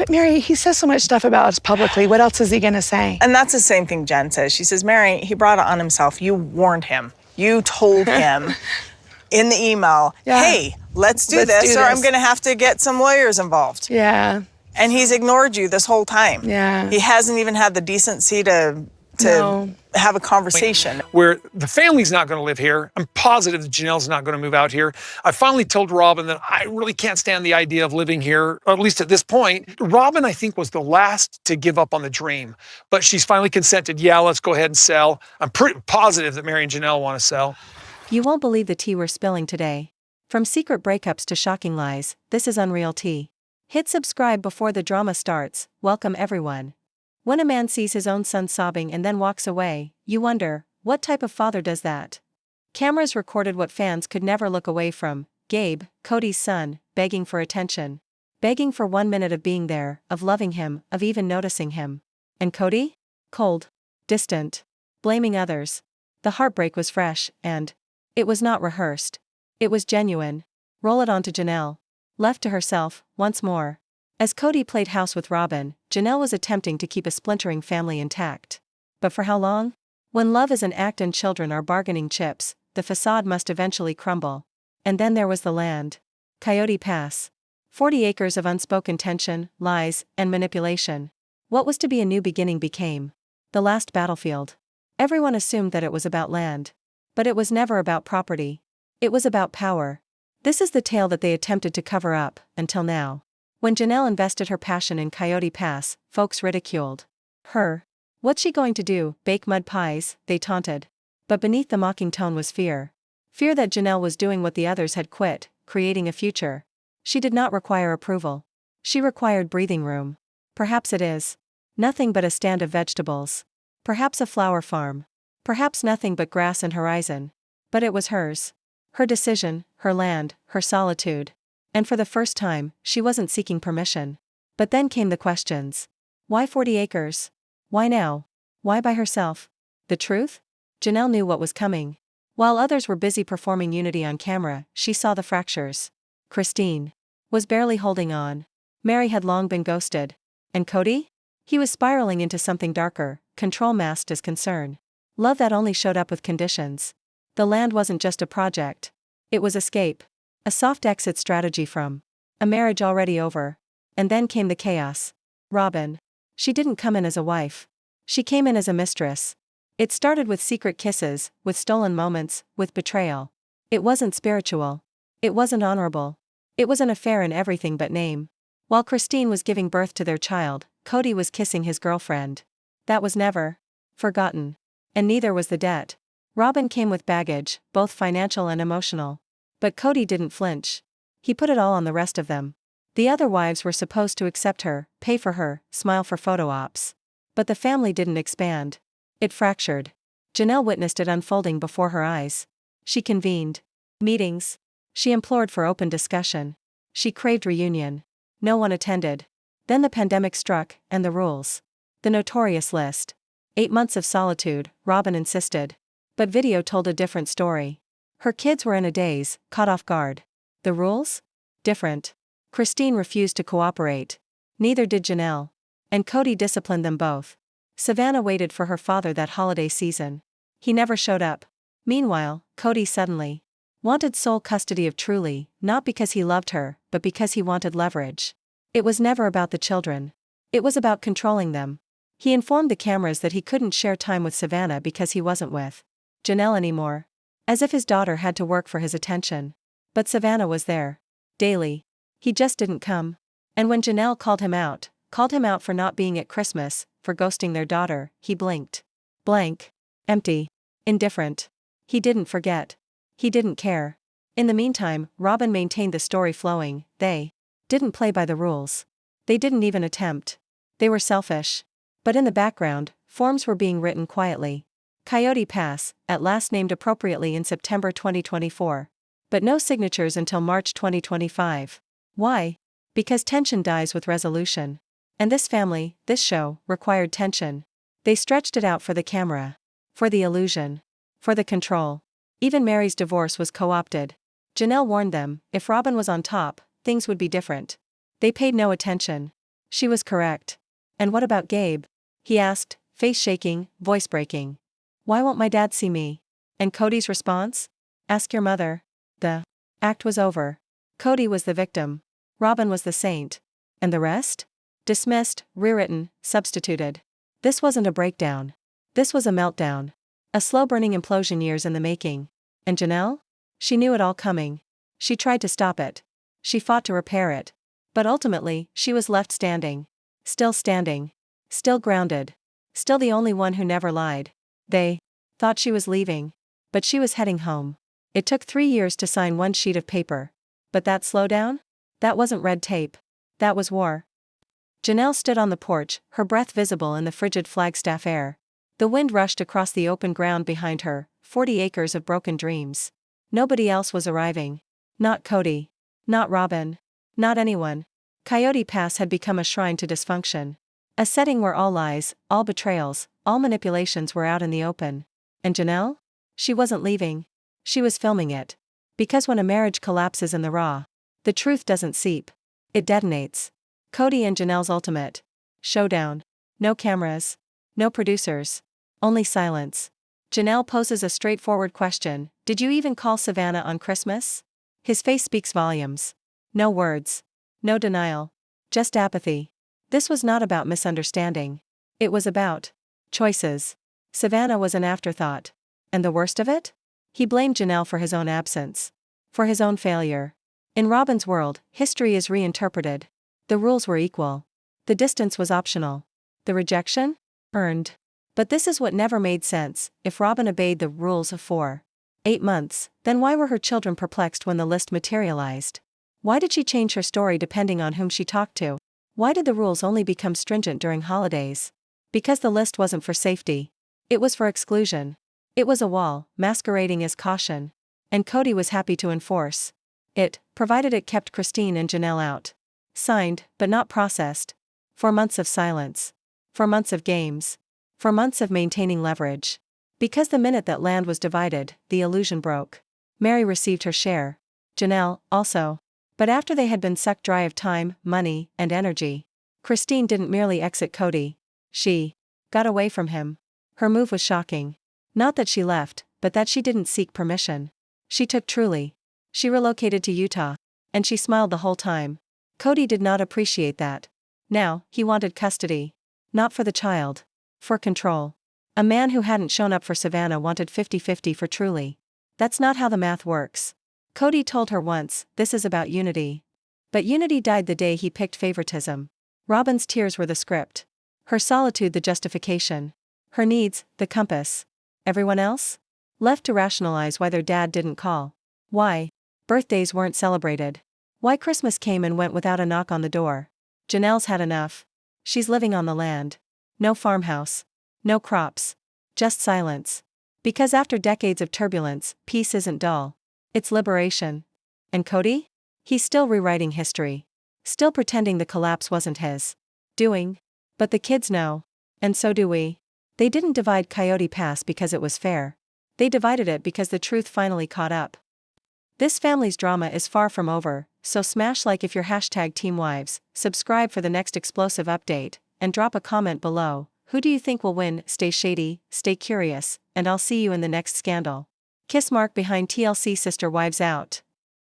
But Meri, he says so much stuff about us publicly. What else is he going to say? And that's the same thing Jen says. She says, Meri, he brought it on himself. You warned him. You told him in the email, hey, let's do this, or I'm going to have to get some lawyers involved. Yeah. And he's ignored you this whole time. Yeah. He hasn't even had the decency to have a conversation. Where the family's not going to live here. I'm positive that Janelle's not going to move out here. I finally told Robyn that I really can't stand the idea of living here, at least at this point. Robyn, I think, was the last to give up on the dream. But she's finally consented, yeah, let's go ahead and sell. I'm pretty positive that Meri and Janelle want to sell. You won't believe the tea we're spilling today. From secret breakups to shocking lies, this is Unreal Tea. Hit subscribe before the drama starts. Welcome everyone. When a man sees his own son sobbing and then walks away, you wonder, what type of father does that? Cameras recorded what fans could never look away from: Gabe, Kody's son, begging for attention. Begging for 1 minute of being there, of loving him, of even noticing him. And Kody? Cold. Distant. Blaming others. The heartbreak was fresh, and it was not rehearsed. It was genuine. Roll it on to Janelle. Left to herself, once more. As Kody played house with Robyn, Janelle was attempting to keep a splintering family intact. But for how long? When love is an act and children are bargaining chips, the facade must eventually crumble. And then there was the land. Coyote Pass. 40 acres of unspoken tension, lies, and manipulation. What was to be a new beginning became the last battlefield. Everyone assumed that it was about land. But it was never about property. It was about power. This is the tale that they attempted to cover up, until now. When Janelle invested her passion in Coyote Pass, folks ridiculed her. What's she going to do, bake mud pies, they taunted. But beneath the mocking tone was fear. Fear that Janelle was doing what the others had quit, creating a future. She did not require approval. She required breathing room. Perhaps it is nothing but a stand of vegetables. Perhaps a flower farm. Perhaps nothing but grass and horizon. But it was hers. Her decision, her land, her solitude. And for the first time, she wasn't seeking permission. But then came the questions. Why 40 acres? Why now? Why by herself? The truth? Janelle knew what was coming. While others were busy performing unity on camera, she saw the fractures. Christine was barely holding on. Meri had long been ghosted. And Kody? He was spiraling into something darker, control masked as concern. Love that only showed up with conditions. The land wasn't just a project. It was escape. A soft exit strategy from a marriage already over. And then came the chaos. Robyn. She didn't come in as a wife. She came in as a mistress. It started with secret kisses, with stolen moments, with betrayal. It wasn't spiritual. It wasn't honorable. It was an affair in everything but name. While Christine was giving birth to their child, Kody was kissing his girlfriend. That was never forgotten. And neither was the debt. Robyn came with baggage, both financial and emotional. But Kody didn't flinch. He put it all on the rest of them. The other wives were supposed to accept her, pay for her, smile for photo ops. But the family didn't expand. It fractured. Janelle witnessed it unfolding before her eyes. She convened meetings. She implored for open discussion. She craved reunion. No one attended. Then the pandemic struck, and the rules. The notorious list. 8 months of solitude, Robyn insisted. But video told a different story. Her kids were in a daze, caught off guard. The rules? Different. Christine refused to cooperate. Neither did Janelle. And Kody disciplined them both. Savannah waited for her father that holiday season. He never showed up. Meanwhile, Kody suddenly wanted sole custody of Truly, not because he loved her, but because he wanted leverage. It was never about the children. It was about controlling them. He informed the cameras that he couldn't share time with Savannah because he wasn't with Janelle anymore. As if his daughter had to work for his attention. But Savannah was there. Daily. He just didn't come. And when Janelle called him out for not being at Christmas, for ghosting their daughter, he blinked. Blank. Empty. Indifferent. He didn't forget. He didn't care. In the meantime, Robyn maintained the story flowing. They didn't play by the rules. They didn't even attempt. They were selfish. But in the background, forms were being written quietly. Coyote Pass, at last named appropriately in September 2024. But no signatures until March 2025. Why? Because tension dies with resolution. And this family, this show, required tension. They stretched it out for the camera. For the illusion. For the control. Even Meri's divorce was co-opted. Janelle warned them, if Robyn was on top, things would be different. They paid no attention. She was correct. And what about Gabe? He asked, face shaking, voice breaking. Why won't my dad see me? And Kody's response? Ask your mother. The act was over. Kody was the victim. Robyn was the saint. And the rest? Dismissed, rewritten, substituted. This wasn't a breakdown. This was a meltdown. A slow-burning implosion years in the making. And Janelle? She knew it all coming. She tried to stop it. She fought to repair it. But ultimately, she was left standing. Still standing. Still grounded. Still the only one who never lied. They thought she was leaving. But she was heading home. It took 3 years to sign one sheet of paper. But that slowdown? That wasn't red tape. That was war. Janelle stood on the porch, her breath visible in the frigid Flagstaff air. The wind rushed across the open ground behind her, 40 acres of broken dreams. Nobody else was arriving. Not Kody. Not Robyn. Not anyone. Coyote Pass had become a shrine to dysfunction. A setting where all lies, all betrayals, all manipulations were out in the open. And Janelle? She wasn't leaving. She was filming it. Because when a marriage collapses in the raw, the truth doesn't seep. It detonates. Kody and Janelle's ultimate showdown. No cameras. No producers. Only silence. Janelle poses a straightforward question. Did you even call Savannah on Christmas? His face speaks volumes. No words. No denial. Just apathy. This was not about misunderstanding. It was about choices. Savannah was an afterthought. And the worst of it? He blamed Janelle for his own absence. For his own failure. In Robyn's world, history is reinterpreted. The rules were equal. The distance was optional. The rejection? Earned. But this is what never made sense. If Robyn obeyed the rules for 8 months, then why were her children perplexed when the list materialized? Why did she change her story depending on whom she talked to? Why did the rules only become stringent during holidays? Because the list wasn't for safety. It was for exclusion. It was a wall, masquerading as caution. And Kody was happy to enforce it, provided it kept Christine and Janelle out. Signed, but not processed. For months of silence. For months of games. For months of maintaining leverage. Because the minute that land was divided, the illusion broke. Meri received her share. Janelle, also. But after they had been sucked dry of time, money, and energy, Christine didn't merely exit Kody. She got away from him. Her move was shocking. Not that she left, but that she didn't seek permission. She took truly. She relocated to Utah. And she smiled the whole time. Kody did not appreciate that. Now, he wanted custody. Not for the child. For control. A man who hadn't shown up for Savannah wanted 50-50 for Truly. That's not how the math works. Kody told her once, this is about unity. But unity died the day he picked favoritism. Robyn's tears were the script. Her solitude the justification. Her needs, the compass. Everyone else? Left to rationalize why their dad didn't call. Why birthdays weren't celebrated. Why Christmas came and went without a knock on the door. Janelle's had enough. She's living on the land. No farmhouse. No crops. Just silence. Because after decades of turbulence, peace isn't dull. It's liberation. And Kody? He's still rewriting history. Still pretending the collapse wasn't his doing. But the kids know. And so do we. They didn't divide Coyote Pass because it was fair. They divided it because the truth finally caught up. This family's drama is far from over, so smash like if you're #TeamWives, subscribe for the next explosive update, and drop a comment below. Who do you think will win? Stay shady, stay curious, and I'll see you in the next scandal. Kiss mark behind TLC Sister Wives out.